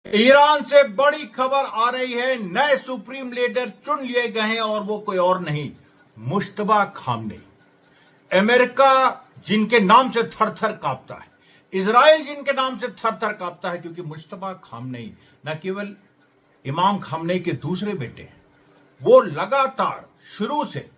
Iran से बड़ी खबर आ रही है। नए सुप्रीम लीडर चुन लिए गए हैं और वो कोई और नहीं, मुश्तबा खामनेई। अमेरिका जिनके नाम से थर थर कांपता है, इजराइल जिनके नाम से थर थर कांपता है, क्योंकि मुश्तबा खामनेई न केवल इमाम खामनेई के दूसरे बेटे हैं, वो लगातार शुरू से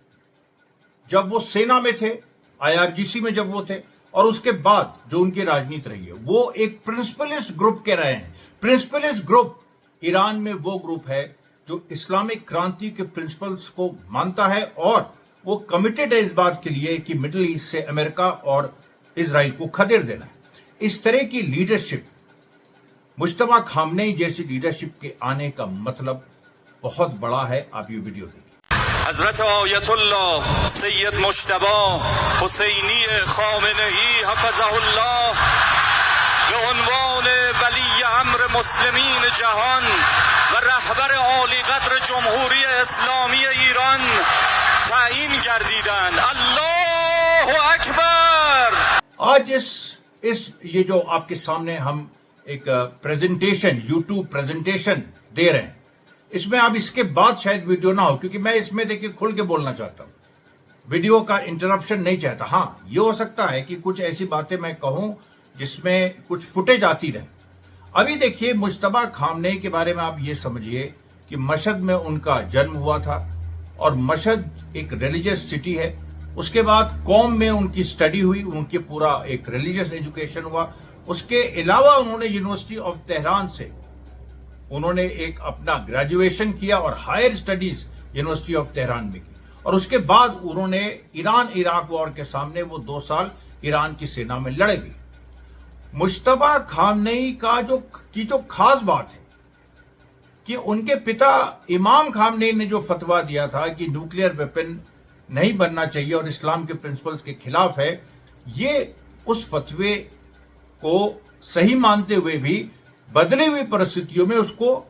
जब वो सेना में थे, आईआरजीसी में जब वो थे, और उसके बाद जो उनकी राजनीति रही है, वो एक प्रिंसिपलिस्ट ग्रुप के रहे हैं। प्रिंसिपलिस्ट ग्रुप ईरान में वो ग्रुप है जो इस्लामिक क्रांति के प्रिंसिपल्स को मानता है और वो कमिटेड है इस बात के लिए कि मिडिल ईस्ट से अमेरिका और इजराइल को खदेड़ देना है। इस तरह की लीडरशिप, मुश्तबा खामनेई जैसी लीडरशिप के आने का मतलब बहुत बड़ा है। आप ये वीडियो देखिए। हजरत आयतुल्लाह सैयद मुश्तबा हुसैनी खामेनेई हफ़ज़हुल्लाह बेउनवान वली अम्र मुस्लिमीन जहान व रहबर आली कद्र जमहूरी इस्लामी ईरान तायीन गर्दीदंद। अल्लाहु अकबर। आज इस ये जो आपके सामने हम एक प्रेजेंटेशन, यूट्यूब प्रेजेंटेशन दे रहे हैं, इसमें अब इसके बाद शायद वीडियो ना हो, क्योंकि मैं इसमें देखिए खुल के बोलना चाहता हूं, वीडियो का इंटरप्शन नहीं चाहता। हाँ, ये हो सकता है कि कुछ ऐसी बातें मैं कहूं जिसमें कुछ फुटेज आती रहे। अभी देखिए, मुश्तबा खामनेई के बारे में आप ये समझिए कि मशहद में उनका जन्म हुआ था और मशहद एक रिलीजियस सिटी है। उसके बाद कौम में उनकी स्टडी हुई, उनके पूरा एक रिलीजियस एजुकेशन हुआ। उसके अलावा उन्होंने यूनिवर्सिटी ऑफ तेहरान से उन्होंने एक अपना ग्रेजुएशन किया और higher studies university of Tehran में की, और उसके बाद उन्होंने ईरान इराक वॉर के सामने वो 2 साल ईरान की सेना में लड़े भी। मुश्तबा खामनेई का जो खास बात है कि उनके पिता इमाम खामनेई ने जो फतवा दिया था कि न्यूक्लियर वेपन नहीं बनना चाहिए और इस्लाम के प्रिंसिपल्स के खिलाफ है, ये उस फतवे को सही मानते हुए भी बदली हुई परिस्थितियों में उसको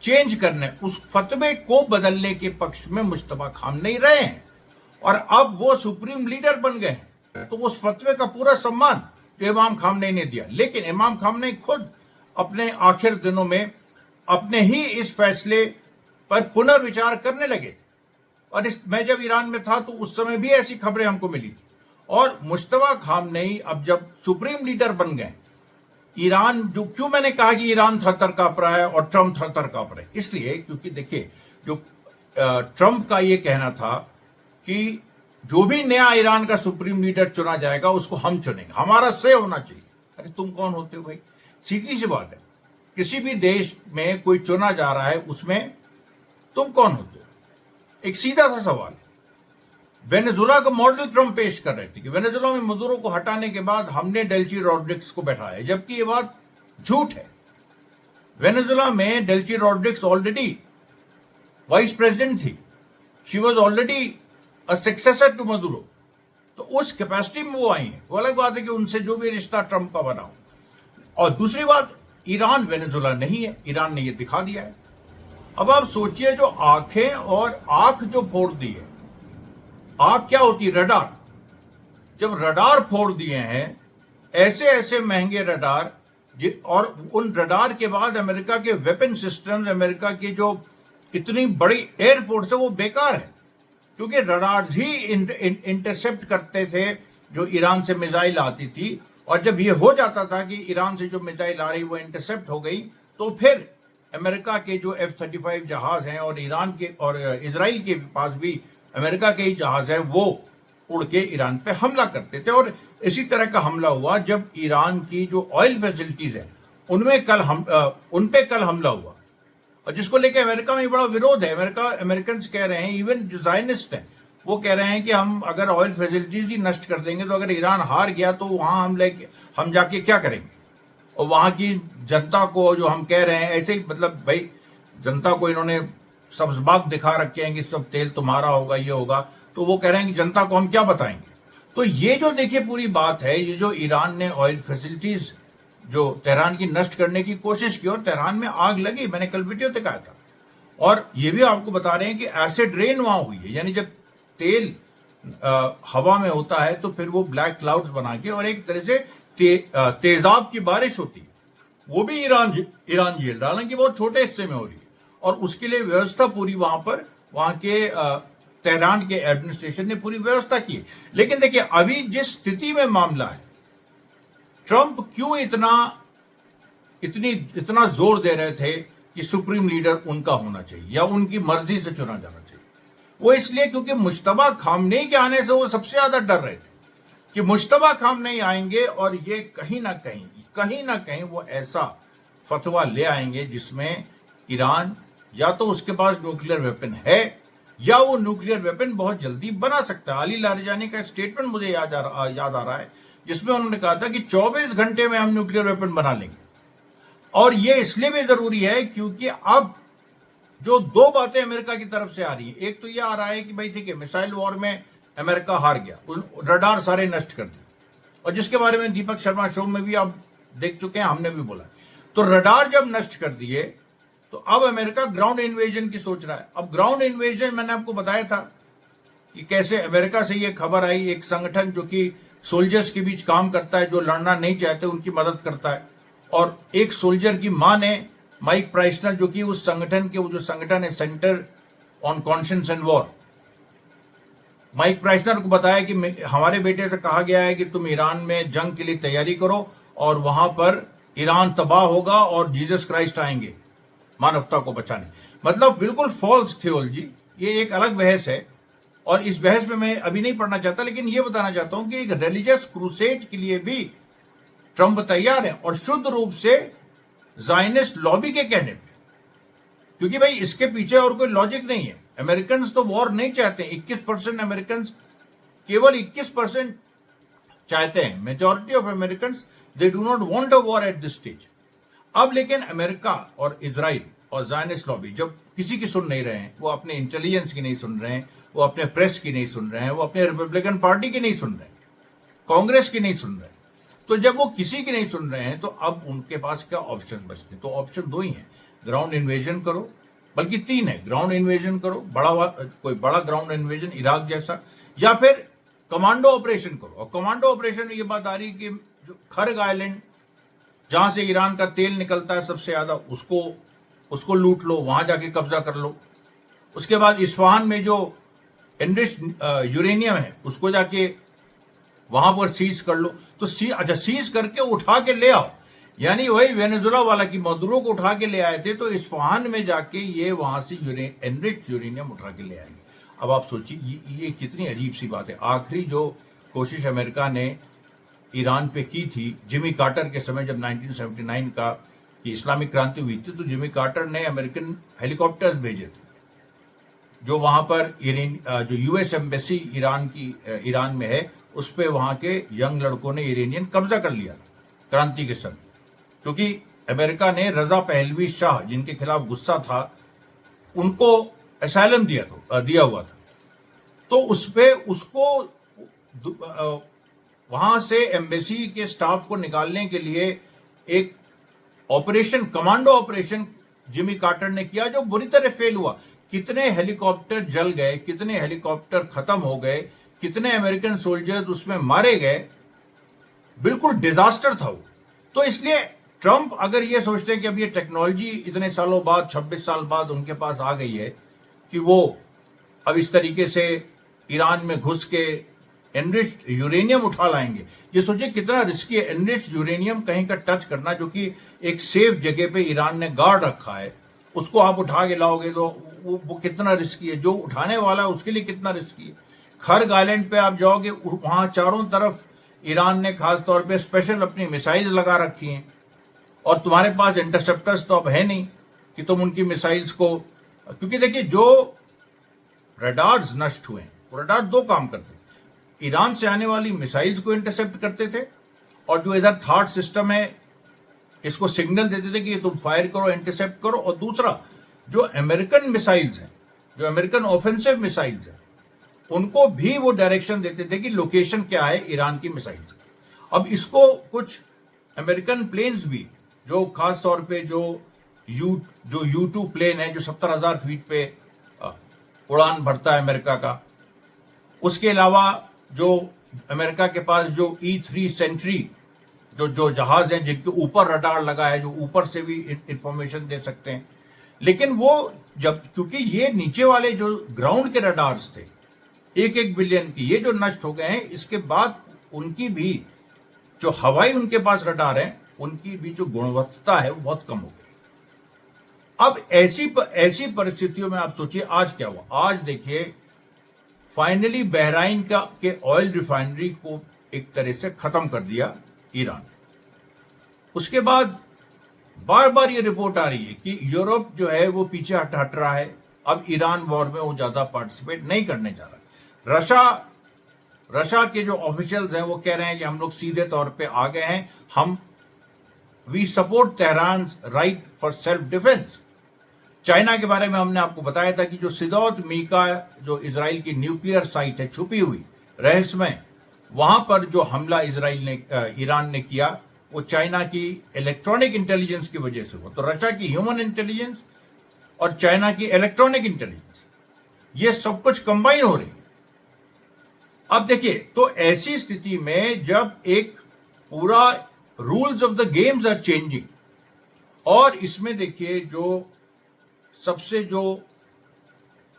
चेंज करने, उस फतवे को बदलने के पक्ष में मुश्तबा खामनेई रहे हैं और अब वो सुप्रीम लीडर बन गए हैं। तो उस फतवे का पूरा सम्मान जो इमाम खामनेई ने दिया, लेकिन इमाम खामनेई खुद अपने आखिर दिनों में अपने ही इस फैसले पर पुनर्विचार करने लगे। और मैं जब ईरान में था तो उस समय भी ऐसी खबरें हमको मिली थी। और मुश्तबा खामनेई अब जब सुप्रीम लीडर बन गए, ईरान जो, क्यों मैंने कहा कि ईरान थर-थर कांप रहा है और ट्रंप थर-थर कांप रहे, इसलिए क्योंकि देखिए, जो ट्रंप का ये कहना था कि जो भी नया ईरान का सुप्रीम लीडर चुना जाएगा उसको हम चुनेंगे, हमारा से होना चाहिए। अरे तुम कौन होते हो भाई? सीधी सी बात है, किसी भी देश में कोई चुना जा रहा है, उसमें तुम कौन होते हो? एक सीधा सा सवाल है। वेनेजुला का मॉडल ट्रंप पेश कर रहे थे कि वेनेजुला में मदुरो को हटाने के बाद हमने डेल्ची रॉड्रिग्स को बैठाया, जबकि ये बात झूठ है। वेनेजुला में Delcy Rodriguez already vice president थी, she was already a successor to Maduro, तो उस कैपेसिटी में वो आई है। वो अलग बात है कि उनसे जो भी रिश्ता ट्रंप का बना हो। और दूसरी बात, ईरान वेनेजुला नहीं है, ईरान ने ये दिखा दिया है। अब आप सोचिए, जो आंखें और आंख जो फोड़ दी है, आग क्या होती है? रडार। जब रडार फोड़ दिए हैं, ऐसे ऐसे महंगे रडार, और उन रडार के बाद अमेरिका के वेपन सिस्टम्स, अमेरिका की जो इतनी बड़ी एयरफोर्स है, वो बेकार है, क्योंकि रडार ही इंटरसेप्ट करते थे जो ईरान से मिसाइल आती थी। और जब ये हो जाता था कि ईरान से जो मिसाइल आ रही वो इंटरसेप्ट हो गई, तो फिर अमेरिका के जो F-35 जहाज हैं और ईरान के और इजराइल के पास भी अमेरिका के ही जहाज हैं, वो उड़ के ईरान पे हमला करते थे। और इसी तरह का हमला हुआ जब ईरान की जो ऑयल फैसिलिटीज है उन पे कल हमला हुआ, और जिसको लेके अमेरिका में बड़ा विरोध है। अमेरिकन कह रहे हैं, इवन जो जायनिस्ट हैं वो कह रहे हैं कि हम अगर ऑयल फैसिलिटीज ही नष्ट कर देंगे तो अगर ईरान हार गया तो वहां हम जाके क्या करेंगे? और वहां की जनता को जो हम कह रहे हैं, ऐसे ही मतलब भाई जनता को इन्होंने सब बाग दिखा रखे हैं कि सब तेल तुम्हारा होगा, ये होगा, तो वो कह रहे हैं कि जनता को हम क्या बताएंगे। तो ये जो देखिए पूरी बात है, ये जो ईरान ने ऑयल फैसिलिटीज जो तेहरान की नष्ट करने की कोशिश की और तेहरान में आग लगी, मैंने कल वीडियो दिखाया था। और ये भी आपको बता रहे हैं कि एसिड रेन वहां हुई है, यानी जब तेल हवा में होता है तो फिर वो ब्लैक क्लाउड्स बना के और एक तरह से तेजाब की बारिश होती है, वो भी ईरान झेल रहा है, हालांकि बहुत छोटे हिस्से में हो रही है, और उसके लिए व्यवस्था पूरी वहां के तेहरान के एडमिनिस्ट्रेशन ने पूरी व्यवस्था की है। लेकिन देखिए अभी जिस स्थिति में मामला है, ट्रंप क्यों इतना जोर दे रहे थे कि सुप्रीम लीडर उनका होना चाहिए या उनकी मर्जी से चुना जाना चाहिए, वो इसलिए क्योंकि मुश्तबा खामनेई के आने से वो सबसे ज्यादा डर रहे थे कि मुश्तबा खामनेई आएंगे और ये कहीं ना कहीं वो ऐसा फतवा ले आएंगे जिसमें ईरान या तो उसके पास न्यूक्लियर वेपन है या वो न्यूक्लियर वेपन बहुत जल्दी बना सकता है। अली लारिजानी का स्टेटमेंट मुझे याद आ रहा है जिसमें उन्होंने कहा था कि 24 घंटे में हम न्यूक्लियर वेपन बना लेंगे। और ये इसलिए भी जरूरी है क्योंकि अब जो दो बातें अमेरिका की तरफ से आ रही है, एक तो ये आ रहा है कि भाई ठीक है, मिसाइल वॉर में अमेरिका हार गया, रडार सारे नष्ट कर दिए, और जिसके बारे में दीपक शर्मा शो में भी आप देख चुके हैं, हमने भी बोला। तो रडार जब नष्ट कर दिए तो अब अमेरिका ग्राउंड इन्वेजन की सोच रहा है। अब ग्राउंड इन्वेजन मैंने आपको बताया था कि कैसे अमेरिका से ये खबर आई, एक संगठन जो कि सोल्जर्स के बीच काम करता है, जो लड़ना नहीं चाहते उनकी मदद करता है, और एक सोल्जर की मां ने माइक प्राइसनर, जो कि उस संगठन के, वो जो संगठन है centre on conscience and war, Mike Prysner को बताया कि हमारे बेटे से कहा गया है कि तुम ईरान में जंग के लिए तैयारी करो और वहां पर ईरान तबाह होगा और जीसस क्राइस्ट आएंगे मानवता को बचाने। मतलब बिल्कुल फॉल्स थियोलॉजी। ये एक अलग बहस है और इस बहस में मैं अभी नहीं पढ़ना चाहता, लेकिन ये बताना चाहता हूं कि एक रिलीजियस क्रूसेड के लिए भी ट्रंप तैयार है, और शुद्ध रूप से ज़ायनिस्ट लॉबी के कहने पे, क्योंकि भाई इसके पीछे और कोई लॉजिक नहीं है। अमेरिकन तो वॉर नहीं चाहते, 21% अमेरिकन, केवल 21% चाहते हैं। Majority of American they do not want a war at this stage. अब लेकिन अमेरिका और इजराइल और ज़ायनिस्ट लॉबी जब किसी की सुन नहीं रहे हैं, वो अपने इंटेलिजेंस की नहीं सुन रहे हैं, वो अपने प्रेस की नहीं सुन रहे हैं, वो अपने रिपब्लिकन पार्टी की नहीं सुन रहे हैं, कांग्रेस की नहीं सुन रहे हैं, तो जब वो किसी की नहीं सुन रहे हैं तो अब उनके पास क्या ऑप्शन बचते हैं? तो ऑप्शन दो ही हैं, ग्राउंड इन्वेजन करो, बल्कि तीन है, ग्राउंड इन्वेजन करो, कोई बड़ा ग्राउंड इन्वेजन इराक जैसा, या फिर कमांडो ऑपरेशन करो। और कमांडो ऑपरेशन में ये बात आ रही कि जो खर्ग आइलैंड जहां से ईरान का तेल निकलता है सबसे ज्यादा, उसको लूट लो, वहां जाके कब्जा कर लो। उसके बाद इस्फहान में जो एनरिच्ड यूरेनियम है उसको जाके वहां पर सीज कर लो। तो सीज करके उठा के ले आओ, यानी वही वेनेजुला वाला की मदुरो को उठा के ले आए थे, तो इस्फहान में जाके ये वहां से एनरिच्ड यूरेनियम उठा के ले आएंगे। अब आप सोचिए ये कितनी अजीब सी बात है। आखिरी जो कोशिश अमेरिका ने ईरान पे की थी जिमी कार्टर के समय, जब 1979 का कि इस्लामिक क्रांति हुई थी, तो जिमी कार्टर ने अमेरिकन हेलीकॉप्टर्स भेजे थे जो वहां पर जो यूएस एम्बेसी ईरान में है उस पे वहां के यंग लड़कों ने ईरानियन कब्जा कर लिया क्रांति के समय, क्योंकि अमेरिका ने रजा पहलवी शाह, जिनके खिलाफ गुस्सा था, उनको असाइलम दिया हुआ था। तो उसको वहां से एम्बेसी के स्टाफ को निकालने के लिए एक operation, commando operation Jimmy Carter ने किया, जो बुरी तरह फेल हुआ। कितने हेलीकॉप्टर जल गए, कितने हेलीकॉप्टर खत्म हो गए, कितने अमेरिकन सोल्जर्स उसमें मारे गए, बिल्कुल डिजास्टर था वो। तो इसलिए ट्रंप अगर ये सोचते हैं कि अब ये टेक्नोलॉजी इतने सालों बाद, 26 साल बाद उनके पास आ गई है कि वो अब इस तरीके से ईरान में घुस के एनरिच्ड यूरेनियम उठा लाएंगे, ये सोचिए कितना रिस्की है। एनरिच्ड यूरेनियम कहीं का टच करना, जो कि एक सेफ जगह पे ईरान ने गार्ड रखा है, उसको आप उठा के लाओगे तो वो कितना रिस्की है। जो उठाने वाला है उसके लिए कितना रिस्की है। खर्ग आइलैंड पे आप जाओगे, वहां चारों तरफ ईरान ने खास तौर पे स्पेशल अपनी मिसाइल लगा रखी हैं, और तुम्हारे पास इंटरसेप्टर्स तो अब है नहीं कि तुम उनकी मिसाइल्स को, क्योंकि देखिए जो रडार्स नष्ट हुए हैं, वो रडार दो काम करते थे, ईरान से आने वाली मिसाइल्स को इंटरसेप्ट करते थे, और जो इधर थर्ड सिस्टम है इसको सिग्नल देते थे कि तुम फायर करो, इंटरसेप्ट करो। और दूसरा जो अमेरिकन मिसाइल्स हैं, जो अमेरिकन ऑफेंसिव मिसाइल्स हैं, उनको भी वो डायरेक्शन देते थे कि लोकेशन क्या है ईरान की मिसाइल्स। अब इसको कुछ अमेरिकन प्लेन्स भी, जो खास तौर पे जो U2 प्लेन है, जो 70,000 फीट पे उड़ान भरता है अमेरिका का, उसके अलावा जो अमेरिका के पास जो E3 सेंट्री जो जहाज हैं जिनके ऊपर रडार लगा है, जो ऊपर से भी इंफॉर्मेशन दे सकते हैं। लेकिन वो जब, क्योंकि ये नीचे वाले जो ग्राउंड के रडार्स थे 1-1 बिलियन की, ये जो नष्ट हो गए हैं, इसके बाद उनकी भी जो हवाई उनके पास रडार है, उनकी भी जो गुणवत्ता है वो बहुत कम हो गई। अब ऐसी परिस्थितियों में आप सोचिए आज क्या हुआ। आज देखिए फाइनली बहराइन के ऑयल रिफाइनरी को एक तरह से खत्म कर दिया ईरान। उसके बाद बार बार ये रिपोर्ट आ रही है कि यूरोप जो है वो पीछे हट रहा है, अब ईरान वॉर में वो ज्यादा पार्टिसिपेट नहीं करने जा रहा है। रशिया के जो ऑफिशियल्स हैं वो कह रहे हैं कि हम लोग सीधे तौर पे आ गए हैं, we support Tehran right for self defence. China के बारे में हमने आपको बताया था कि जो सिदौत मीका जो इजराइल की न्यूक्लियर साइट है छुपी हुई रहस्यमय, वहां पर जो हमला ईरान ने किया वो चाइना की इलेक्ट्रॉनिक इंटेलिजेंस की वजह से हुआ। तो रशिया की ह्यूमन इंटेलिजेंस और चाइना की इलेक्ट्रॉनिक इंटेलिजेंस, ये सब कुछ कंबाइन हो रही है। अब देखिए, तो ऐसी स्थिति में जब एक पूरा rules of the games are changing, और इसमें देखिए जो सबसे जो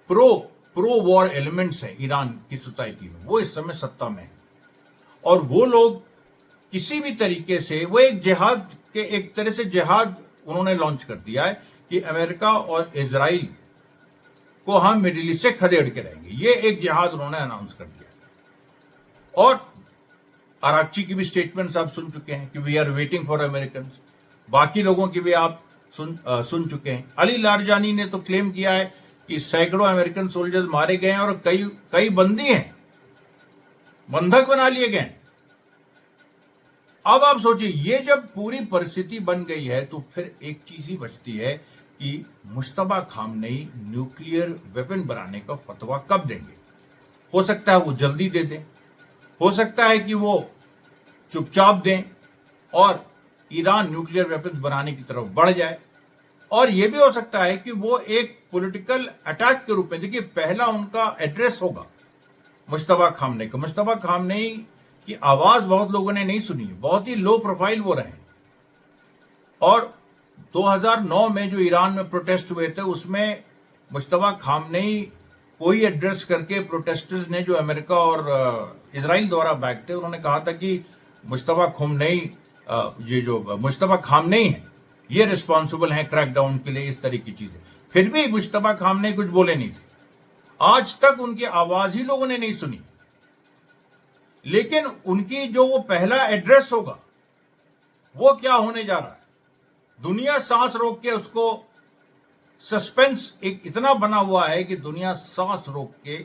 प्रो वॉर एलिमेंट्स हैं ईरान की सोसाइटी में, वो इस समय सत्ता में है, और वो लोग किसी भी तरीके से, वो एक तरह से जिहाद उन्होंने लॉन्च कर दिया है कि अमेरिका और इजराइल को हम मिडिल ईस्ट से खदेड़ के रहेंगे। ये एक जिहाद उन्होंने अनाउंस कर दिया। और अराक्ची की भी स्टेटमेंट्स आप सुन चुके हैं कि we are waiting for American. बाकी लोगों की भी आप सुन चुके हैं। अली लारजानी ने तो क्लेम किया है कि सैकड़ों अमेरिकन सोल्जर्स मारे गए हैं और कई बंदी हैं, बंधक बना लिए गए। अब आप सोचिए, ये जब पूरी परिस्थिति बन गई है तो फिर एक चीज ही बचती है कि मुश्तबा खामनेई न्यूक्लियर वेपन बनाने का फतवा कब देंगे। हो सकता है वो जल्दी दे दें, हो सकता है कि वो चुपचाप दें और ईरान न्यूक्लियर वेपन्स बनाने की तरफ बढ़ जाए, और यह भी हो सकता है कि वो एक पॉलिटिकल अटैक के रूप में, देखिए पहला उनका एड्रेस होगा मुश्तबा खामनेई का। मुश्तबा खामनेई की आवाज बहुत लोगों ने नहीं सुनी, बहुत ही लो प्रोफाइल वो रहे, और 2009 में जो ईरान में प्रोटेस्ट हुए थे उसमें मुश्तबा खामनेई कोई एड्रेस करके प्रोटेस्टर्स ने, जो अमेरिका और इजराइल द्वारा बैक थे, उन्होंने कहा था कि मुश्तबा खामनेई है, ये रिस्पॉन्सिबल हैं क्रैकडाउन के लिए, इस तरह की चीजें। फिर भी मुश्तबा खामनेई कुछ बोले नहीं थे, आज तक उनकी आवाज ही लोगों ने नहीं सुनी। लेकिन उनकी जो वो पहला एड्रेस होगा वो क्या होने जा रहा है, दुनिया सांस रोक के, उसको सस्पेंस एक इतना बना हुआ है कि दुनिया सांस रोक के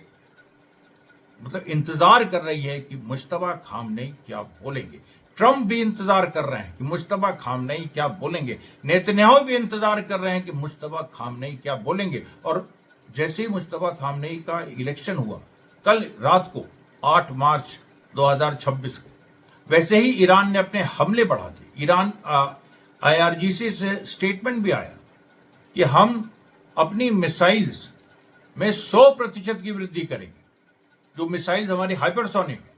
मतलब इंतजार कर रही है कि मुश्तबा खामनेई क्या बोलेंगे। ट्रंप भी इंतजार कर रहे हैं कि मुश्तबा खामनेई क्या बोलेंगे, नेतन्याहू भी इंतजार कर रहे हैं कि मुश्तबा खामनेई क्या बोलेंगे। और जैसे ही मुश्तबा खामनेई का इलेक्शन हुआ कल रात को 8 मार्च 2026 को, वैसे ही ईरान ने अपने हमले बढ़ा दिए। ईरान IRGC से स्टेटमेंट भी आया कि हम अपनी मिसाइल्स में 100% की वृद्धि करेंगे। जो मिसाइल्स हमारी हाइपरसोनिक है,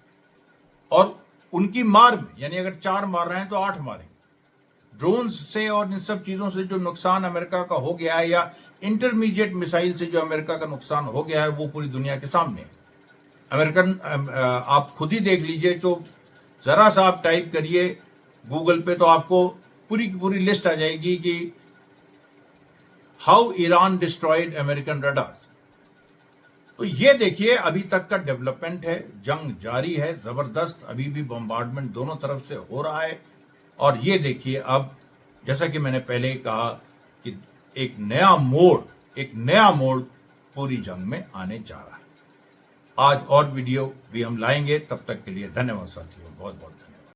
और उनकी मार में, यानी अगर 4 मार रहे हैं तो 8 मारेंगे। ड्रोन्स से और इन सब चीजों से जो नुकसान अमेरिका का हो गया है, या इंटरमीडिएट मिसाइल से जो अमेरिका का नुकसान हो गया है, वो पूरी दुनिया के सामने है। अमेरिकन, आप खुद ही देख लीजिए, तो जरा सा आप टाइप करिए गूगल पे तो आपको पूरी की पूरी लिस्ट आ जाएगी कि how Iran destroyed American radars. तो ये देखिए अभी तक का डेवलपमेंट है, जंग जारी है जबरदस्त, अभी भी बम्बार्डमेंट दोनों तरफ से हो रहा है। और ये देखिए अब, जैसा कि मैंने पहले कहा कि एक नया मोड़ पूरी जंग में आने जा रहा है। आज और वीडियो भी हम लाएंगे, तब तक के लिए धन्यवाद साथियों, बहुत बहुत धन्यवाद।